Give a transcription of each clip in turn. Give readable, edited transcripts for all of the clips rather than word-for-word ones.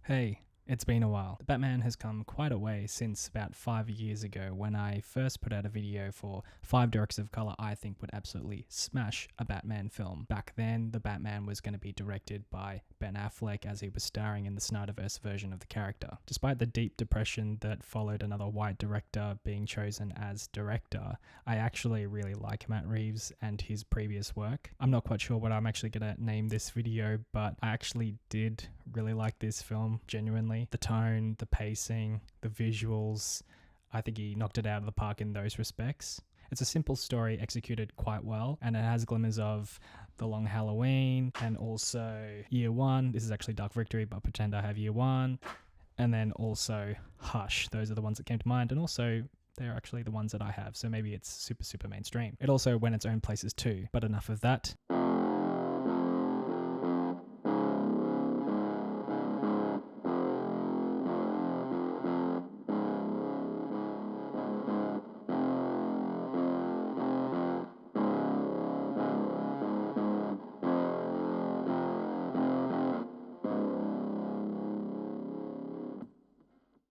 Hey, it's been a while. The Batman has come quite a way since about 5 years ago when I first put out a video for 5 directors of color I think would absolutely smash a Batman film. Back then, the Batman was going to be directed by Ben Affleck as he was starring in the Snyderverse version of the character. Despite the deep depression that followed another white director being chosen as director, I actually really like Matt Reeves and his previous work. I'm not quite sure what I'm actually going to name this video, but I actually did really like this film, genuinely. The tone, the pacing, the visuals, I think he knocked it out of the park in those respects. It's a simple story executed quite well, and it has glimmers of The Long Halloween and also Year One. This is actually Dark Victory, but pretend I have Year One. And then also Hush. Those are the ones that came to mind, and also they're actually the ones that I have, so maybe it's super mainstream. It also went its own places too, but enough of that.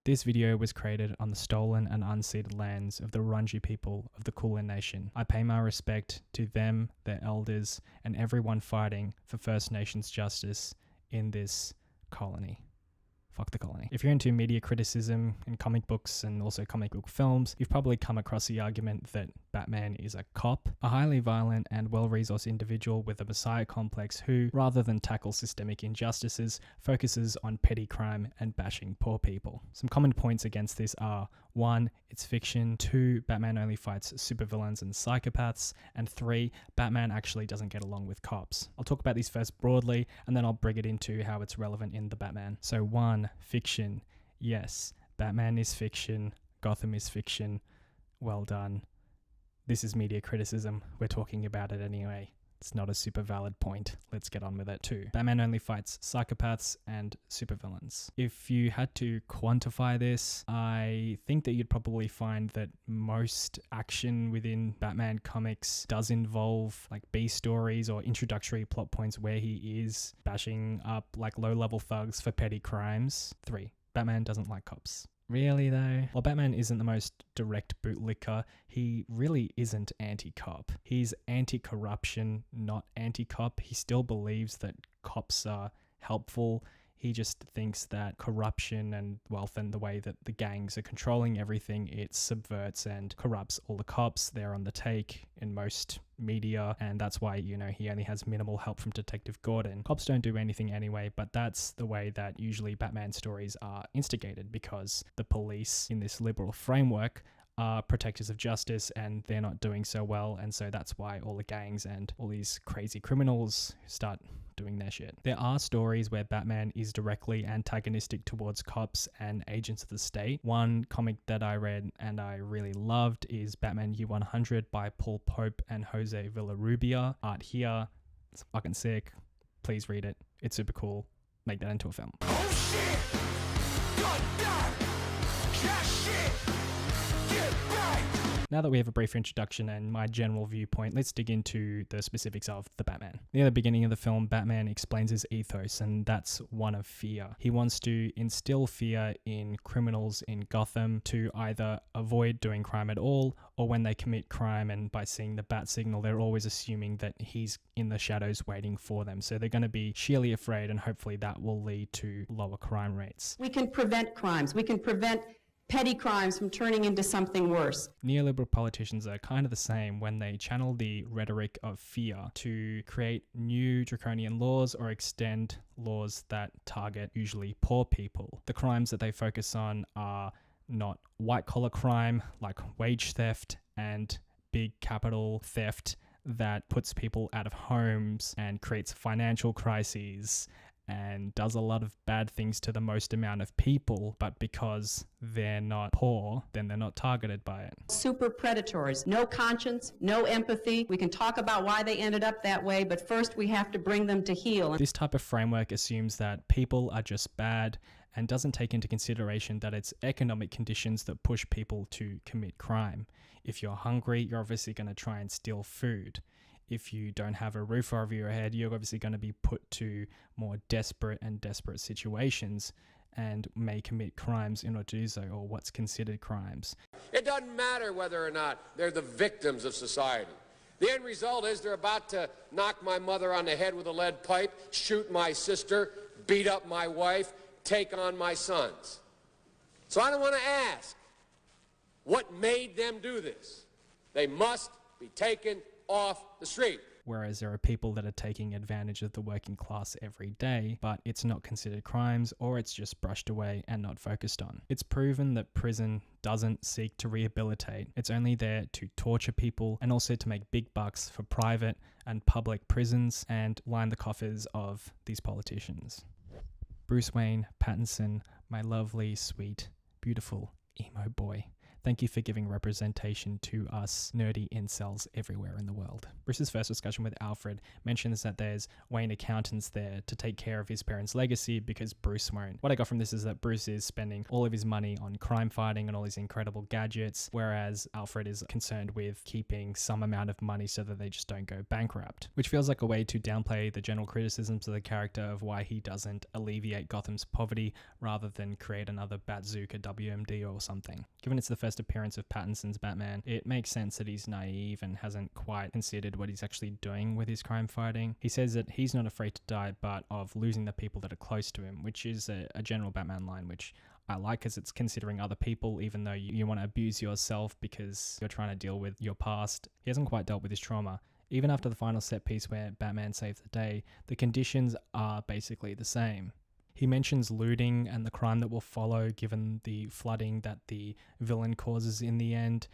This video was created on the stolen and unceded lands of the Wurundjeri people of the Kulin Nation. I pay my respect to them, their elders, and everyone fighting for First Nations justice in this colony. Fuck the colony. If you're into media criticism and comic books and also comic book films, you've probably come across the argument that Batman is a cop, a highly violent and well-resourced individual with a messiah complex who, rather than tackle systemic injustices, focuses on petty crime and bashing poor people. Some common points against this are 1. It's fiction. 2. Batman only fights supervillains and psychopaths. And 3. Batman actually doesn't get along with cops. I'll talk about these first broadly, and then I'll bring it into how it's relevant in the Batman. So 1. Fiction. Yes, Batman is fiction. Gotham is fiction. Well done. This is media criticism. We're talking about it anyway. It's not a super valid point. Let's get on with it too. Batman only fights psychopaths and supervillains. If you had to quantify this, I think that you'd probably find that most action within Batman comics does involve like B stories or introductory plot points where he is bashing up like low-level thugs for petty crimes. 3. Batman doesn't like cops. Really though? While Batman isn't the most direct bootlicker, he really isn't anti-cop. He's anti-corruption, not anti-cop. He still believes that cops are helpful. He just thinks that corruption and wealth and the way that the gangs are controlling everything, it subverts and corrupts all the cops. They're on the take in most media, and that's why, he only has minimal help from Detective Gordon. Cops don't do anything anyway, but that's the way that usually Batman stories are instigated, because the police in this liberal framework are protectors of justice and they're not doing so well, and so that's why all the gangs and all these crazy criminals start doing their shit. There are stories where Batman is directly antagonistic towards cops and agents of the state. One comic that I read and I really loved is Batman Year 100 by Paul Pope and Jose Villarrubia. Art here. It's fucking sick. Please read it. It's super cool. Make that into a film. Oh shit! God damn! Cash shit! Get back! Now that we have a brief introduction and my general viewpoint, let's dig into the specifics of the Batman. Near the beginning of the film, Batman explains his ethos, and that's one of fear. He wants to instill fear in criminals in Gotham to either avoid doing crime at all, or when they commit crime and by seeing the bat signal, they're always assuming that he's in the shadows waiting for them. So they're going to be sheerly afraid, and hopefully that will lead to lower crime rates. We can prevent crimes. We can prevent petty crimes from turning into something worse. Neoliberal politicians are kind of the same when they channel the rhetoric of fear to create new draconian laws or extend laws that target usually poor people. The crimes that they focus on are not white-collar crime like wage theft and big capital theft that puts people out of homes and creates financial crises and does a lot of bad things to the most amount of people, but because they're not poor, then they're not targeted by it. Super predators, no conscience, no empathy. We can talk about why they ended up that way, but first we have to bring them to heel. This type of framework assumes that people are just bad and doesn't take into consideration that it's economic conditions that push people to commit crime. If you're hungry, you're obviously going to try and steal food. If you don't have a roof over your head, you're obviously going to be put to more desperate situations. and may commit crimes in order to do so, or what's considered crimes. It doesn't matter whether or not they're the victims of society. The end result is they're about to knock my mother on the head with a lead pipe, shoot my sister, beat up my wife, take on my sons. So I don't want to ask what made them do this. They must be taken off the street. Whereas there are people that are taking advantage of the working class every day, but it's not considered crimes, or it's just brushed away and not focused on. It's proven that prison doesn't seek to rehabilitate. It's only there to torture people and also to make big bucks for private and public prisons and line the coffers of these politicians. Bruce Wayne Pattinson, my lovely, sweet, beautiful emo boy. Thank you for giving representation to us nerdy incels everywhere in the world. Bruce's first discussion with Alfred mentions that there's Wayne accountants there to take care of his parents' legacy because Bruce won't. What I got from this is that Bruce is spending all of his money on crime fighting and all these incredible gadgets, whereas Alfred is concerned with keeping some amount of money so that they just don't go bankrupt, which feels like a way to downplay the general criticisms of the character of why he doesn't alleviate Gotham's poverty rather than create another Bazooka WMD or something. Given it's the first appearance of Pattinson's Batman, it makes sense that he's naive and hasn't quite considered what he's actually doing with his crime fighting. He says that he's not afraid to die, but of losing the people that are close to him, which is a general Batman line, which I like because it's considering other people, even though you want to abuse yourself because you're trying to deal with your past. He hasn't quite dealt with his trauma. Even after the final set piece where Batman saves the day, the conditions are basically the same. He mentions looting and the crime that will follow given the flooding that the villain causes in the end.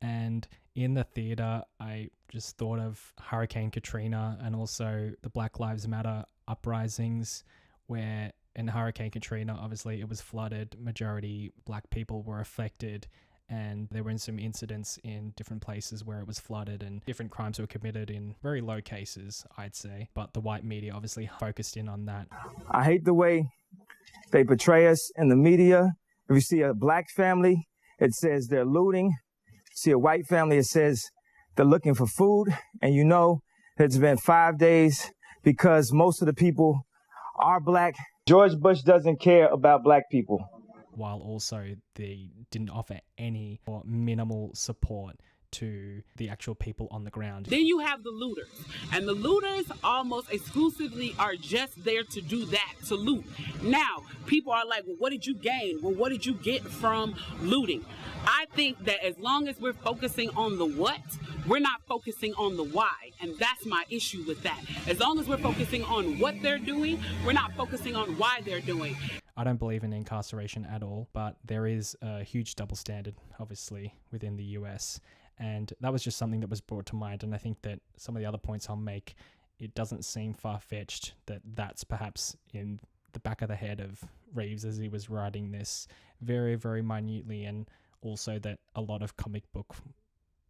And in the theater, I just thought of Hurricane Katrina and also the Black Lives Matter uprisings, where in Hurricane Katrina, obviously it was flooded, majority black people were affected, and there were some incidents in different places where it was flooded and different crimes were committed in very low cases, I'd say. But the white media obviously focused in on that. I hate the way they portray us in the media. If you see a black family, it says they're looting. See a white family, it says they're looking for food. And you know, it's been 5 days because most of the people are black. George Bush doesn't care about black people. While also they didn't offer any or minimal support to the actual people on the ground. Then you have the looters, and the looters almost exclusively are just there to do that, to loot. Now, people are like, well, what did you gain? Well, what did you get from looting? I think that as long as we're focusing on the what, we're not focusing on the why, and that's my issue with that. As long as we're focusing on what they're doing, we're not focusing on why they're doing. I don't believe in incarceration at all, but there is a huge double standard, obviously, within the US. And that was just something that was brought to mind. And I think that some of the other points I'll make, it doesn't seem far-fetched that that's perhaps in the back of the head of Reeves as he was writing this very, very minutely. And also that a lot of comic book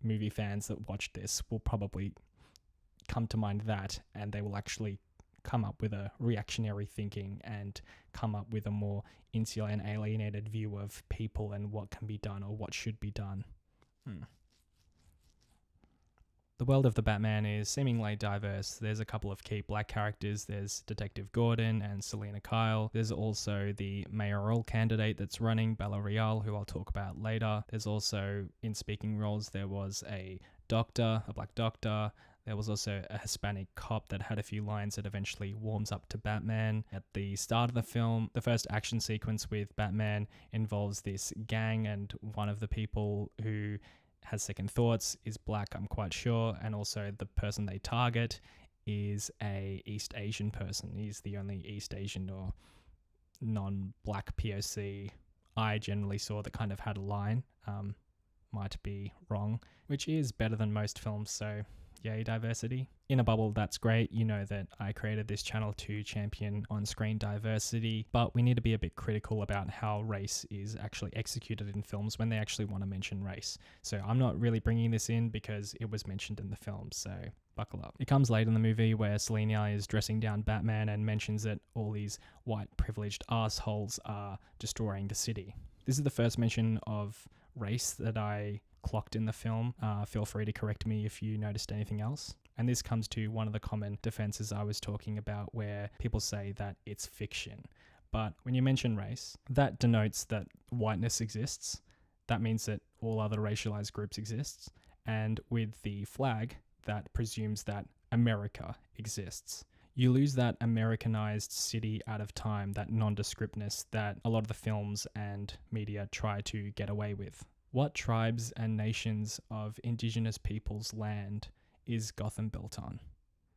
movie fans that watch this will probably come to mind that, and they will actually come up with a reactionary thinking and come up with a more insular and alienated view of people and what can be done or what should be done. The world of the Batman is seemingly diverse. There's a couple of key black characters. There's Detective Gordon and Selena Kyle. There's also the mayoral candidate that's running, Bella Real, who I'll talk about later. There's also, in speaking roles, there was a doctor, a black doctor. There was also a Hispanic cop that had a few lines that eventually warms up to Batman. At the start of the film, the first action sequence with Batman involves this gang, and one of the people who has second thoughts is black, I'm quite sure, and also the person they target is a East Asian person. He's the only East Asian or non-black POC I generally saw that kind of had a line. Might be wrong, which is better than most films, so yay diversity. In a bubble, that's great. You know that I created this channel to champion on-screen diversity, but we need to be a bit critical about how race is actually executed in films when they actually want to mention race. So I'm not really bringing this in because it was mentioned in the film, so buckle up. It comes late in the movie where Selena is dressing down Batman and mentions that all these white privileged assholes are destroying the city. This is the first mention of race that I clocked in the film. Feel free to correct me if you noticed anything else. And this comes to one of the common defenses I was talking about where people say that it's fiction. But when you mention race, that denotes that whiteness exists. That means that all other racialized groups exist. And with the flag, that presumes that America exists. You lose that Americanized city out of time, that nondescriptness that a lot of the films and media try to get away with. What tribes and nations of indigenous peoples' land is Gotham built on?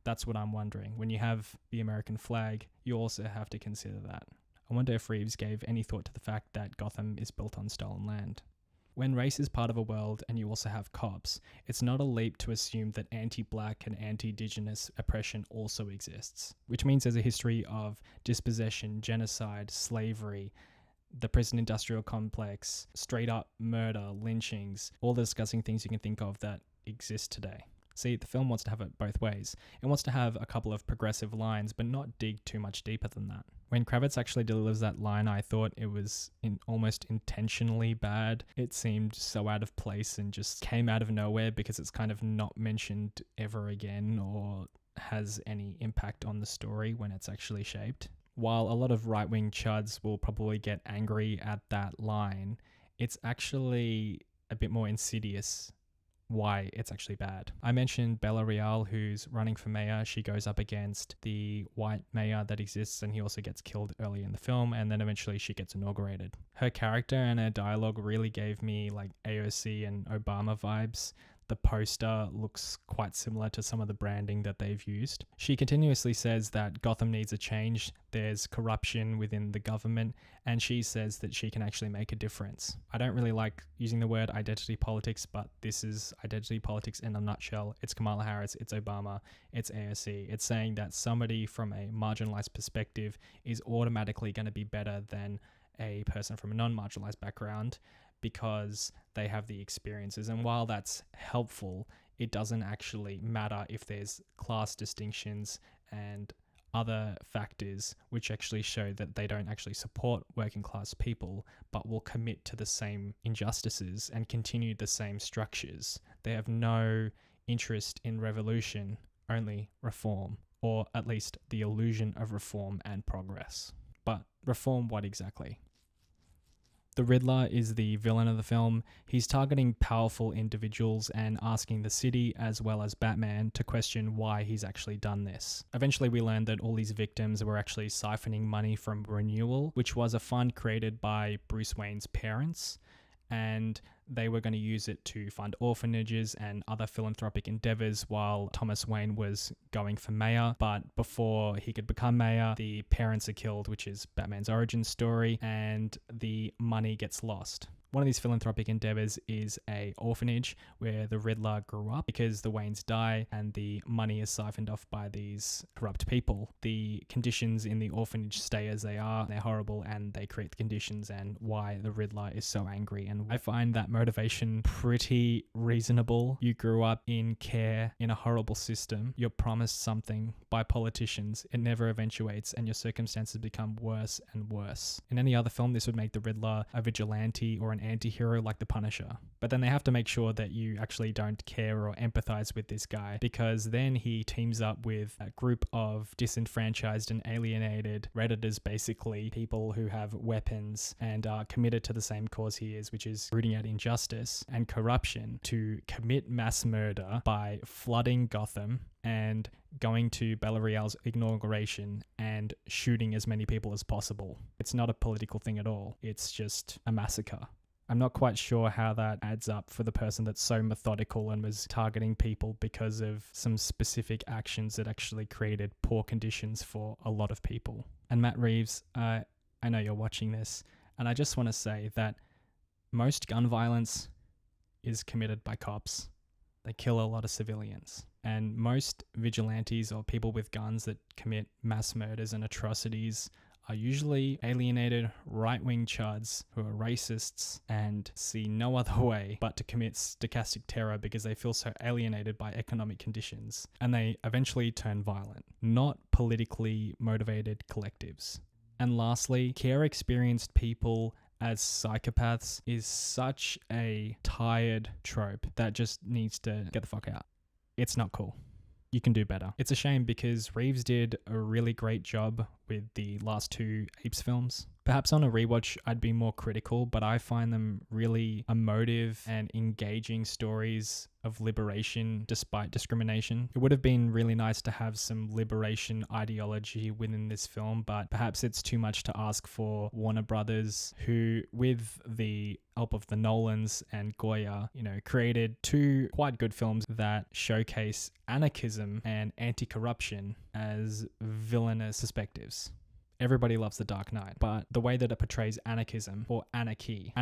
That's what I'm wondering. When you have the American flag, you also have to consider that. I wonder if Reeves gave any thought to the fact that Gotham is built on stolen land. When race is part of a world and you also have cops, it's not a leap to assume that anti-black and anti-indigenous oppression also exists, which means there's a history of dispossession, genocide, slavery, the prison industrial complex, straight up murder, lynchings, all the disgusting things you can think of that exist today. See, the film wants to have it both ways. It wants to have a couple of progressive lines, but not dig too much deeper than that. When Kravitz actually delivers that line, I thought it was almost intentionally bad. It seemed so out of place and just came out of nowhere because it's kind of not mentioned ever again or has any impact on the story when it's actually shaped. While a lot of right-wing chuds will probably get angry at that line, it's actually a bit more insidious why it's actually bad. I mentioned Bella Real, who's running for mayor. She goes up against the white mayor that exists, and he also gets killed early in the film, and then eventually she gets inaugurated. Her character and her dialogue really gave me like AOC and Obama vibes. The poster looks quite similar to some of the branding that they've used. She continuously says that Gotham needs a change, there's corruption within the government, and she says that she can actually make a difference. I don't really like using the word identity politics, but this is identity politics in a nutshell. It's Kamala Harris, it's Obama, it's AOC. It's saying that somebody from a marginalized perspective is automatically going to be better than a person from a non-marginalized background, because they have the experiences. And while that's helpful, it doesn't actually matter if there's class distinctions and other factors which actually show that they don't actually support working class people, but will commit to the same injustices and continue the same structures. They have no interest in revolution, only reform, or at least the illusion of reform and progress. But reform what exactly? The Riddler is the villain of the film. He's targeting powerful individuals and asking the city as well as Batman to question why he's actually done this. Eventually we learned that all these victims were actually siphoning money from Renewal, which was a fund created by Bruce Wayne's parents, and they were going to use it to fund orphanages and other philanthropic endeavors while Thomas Wayne was going for mayor. But before he could become mayor, the parents are killed, which is Batman's origin story, and the money gets lost. One of these philanthropic endeavors is a orphanage where the Riddler grew up because the Waynes die and the money is siphoned off by these corrupt people. The conditions in the orphanage stay as they are. They're horrible and they create the conditions and why the Riddler is so angry. And I find that motivation pretty reasonable. You grew up in care in a horrible system. You're promised something by politicians. It never eventuates and your circumstances become worse and worse. In any other film, this would make the Riddler a vigilante or an anti-hero like the Punisher. But then they have to make sure that you actually don't care or empathize with this guy, because then he teams up with a group of disenfranchised and alienated Redditors, basically people who have weapons and are committed to the same cause he is, which is rooting out injustice and corruption, to commit mass murder by flooding Gotham and going to Bella Real's inauguration and shooting as many people as possible. It's not a political thing at all. It's just a massacre. I'm not quite sure how that adds up for the person that's so methodical and was targeting people because of some specific actions that actually created poor conditions for a lot of people. And Matt Reeves, I know you're watching this, and I just want to say that most gun violence is committed by cops. They kill a lot of civilians. And most vigilantes or people with guns that commit mass murders and atrocities are usually alienated right-wing chuds who are racists and see no other way but to commit stochastic terror because they feel so alienated by economic conditions, and they eventually turn violent, not politically motivated collectives. And lastly, care-experienced people as psychopaths is such a tired trope that just needs to get the fuck out. It's not cool. You can do better. It's a shame because Reeves did a really great job with the last two Apes films. Perhaps on a rewatch, I'd be more critical, but I find them really emotive and engaging stories of liberation despite discrimination. It would have been really nice to have some liberation ideology within this film, but perhaps it's too much to ask for Warner Brothers, who, with the help of the Nolans and Goya, created two quite good films that showcase anarchism and anti-corruption as villainous perspectives. Everybody loves The Dark Knight, but the way that it portrays anarchism, or anarchy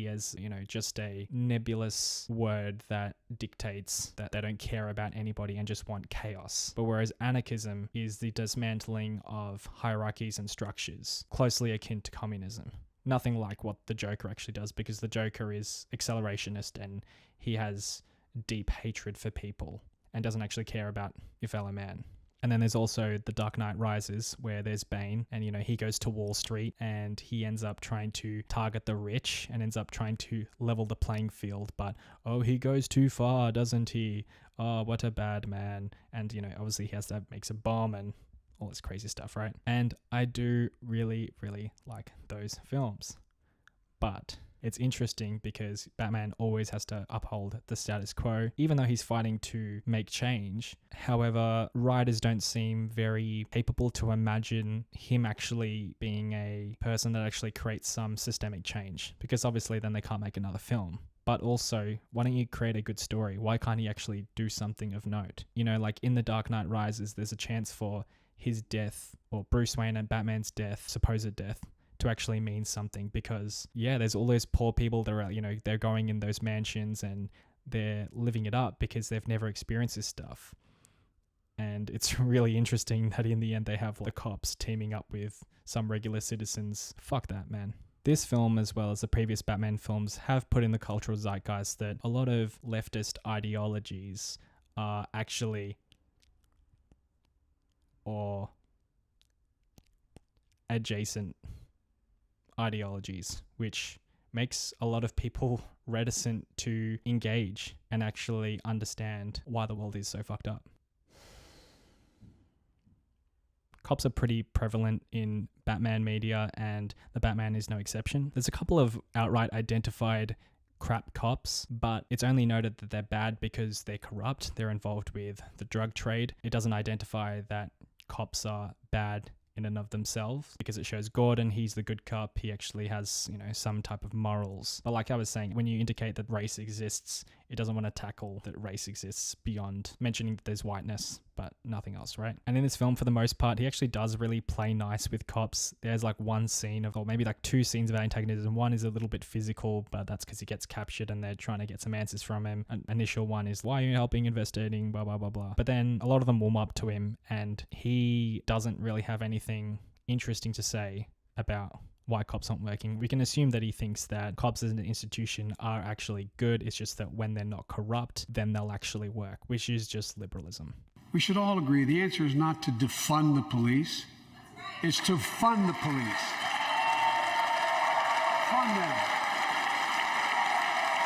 as, just a nebulous word that dictates that they don't care about anybody and just want chaos. But whereas anarchism is the dismantling of hierarchies and structures, closely akin to communism. Nothing like what the Joker actually does, because the Joker is accelerationist and he has deep hatred for people and doesn't actually care about your fellow man. And then there's also The Dark Knight Rises, where there's Bane, and he goes to Wall Street and he ends up trying to target the rich and ends up trying to level the playing field, but he goes too far, doesn't he? Oh, what a bad man. And obviously he makes a bomb and all this crazy stuff, right? And I do really, really like those films. But it's interesting because Batman always has to uphold the status quo, even though he's fighting to make change. However, writers don't seem very capable to imagine him actually being a person that actually creates some systemic change, because obviously then they can't make another film. But also, why don't you create a good story? Why can't he actually do something of note? Like in The Dark Knight Rises, there's a chance for his death, or Bruce Wayne and Batman's death, supposed death, to actually mean something, because there's all those poor people that are, they're going in those mansions and they're living it up because they've never experienced this stuff. And it's really interesting that in the end they have the cops teaming up with some regular citizens. Fuck that, man. This film, as well as the previous Batman films, have put in the cultural zeitgeist that a lot of leftist ideologies are actually, or adjacent ideologies, which makes a lot of people reticent to engage and actually understand why the world is so fucked up. Cops are pretty prevalent in Batman media, and the Batman is no exception. There's a couple of outright identified crap cops, but it's only noted that they're bad because they're corrupt, they're involved with the drug trade. It doesn't identify that cops are bad in and of themselves, because it shows Gordon, he's the good cop, he actually has, some type of morals. But like I was saying, when you indicate that race exists, it doesn't want to tackle that race exists beyond mentioning that there's whiteness, but nothing else, right? And in this film, for the most part, he actually does really play nice with cops. There's like one scene or maybe like two scenes of antagonism. One is a little bit physical, but that's because he gets captured and they're trying to get some answers from him. An initial one is, why are you helping investigating, blah, blah, blah, blah. But then a lot of them warm up to him and he doesn't really have anything interesting to say about why cops aren't working. We can assume that he thinks that cops as an institution are actually good. It's just that when they're not corrupt, then they'll actually work, which is just liberalism. We should all agree the answer is not to defund the police, it's to fund the police. Fund them.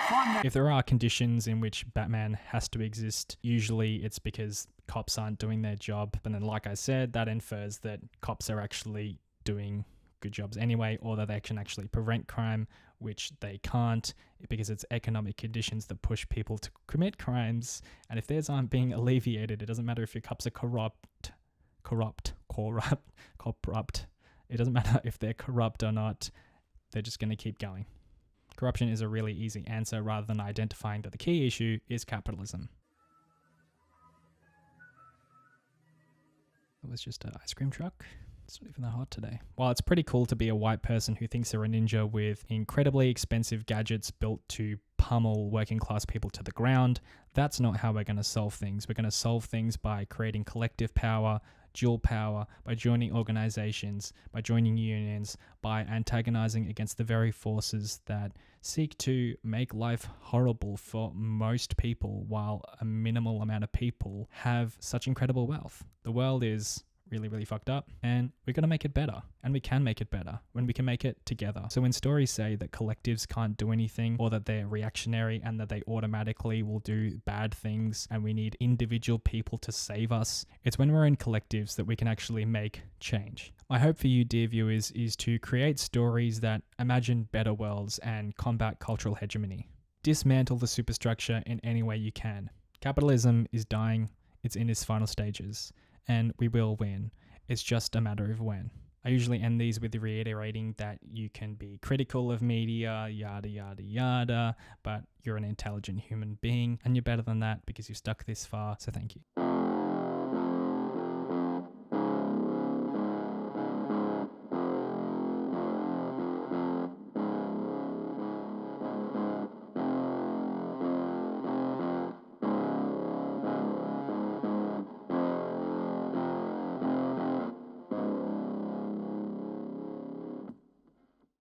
Fund them. If there are conditions in which Batman has to exist, usually it's because cops aren't doing their job. And then, like I said, that infers that cops are actually doing good jobs anyway, or that they can actually prevent crime, which they can't, because it's economic conditions that push people to commit crimes. And if theirs aren't being alleviated, it doesn't matter if your cops are corrupt. It doesn't matter if they're corrupt or not. They're just going to keep going. Corruption is a really easy answer, rather than identifying that the key issue is capitalism. It was just an ice cream truck. It's not even that hot today. While it's pretty cool to be a white person who thinks they're a ninja with incredibly expensive gadgets built to pummel working class people to the ground, that's not how we're going to solve things. We're going to solve things by creating collective power, dual power, by joining organizations, by joining unions, by antagonizing against the very forces that seek to make life horrible for most people, while a minimal amount of people have such incredible wealth. The world is really, really fucked up, and we're going to make it better. And we can make it better when we can make it together. So when stories say that collectives can't do anything, or that they're reactionary and that they automatically will do bad things and we need individual people to save us, it's when we're in collectives that we can actually make change. My hope for you, dear viewers, is to create stories that imagine better worlds and combat cultural hegemony. Dismantle the superstructure in any way you can. Capitalism is dying, it's in its final stages, and we will win. It's just a matter of when. I usually end these with reiterating that you can be critical of media, yada yada yada, but you're an intelligent human being, and you're better than that because you've stuck this far, so thank you.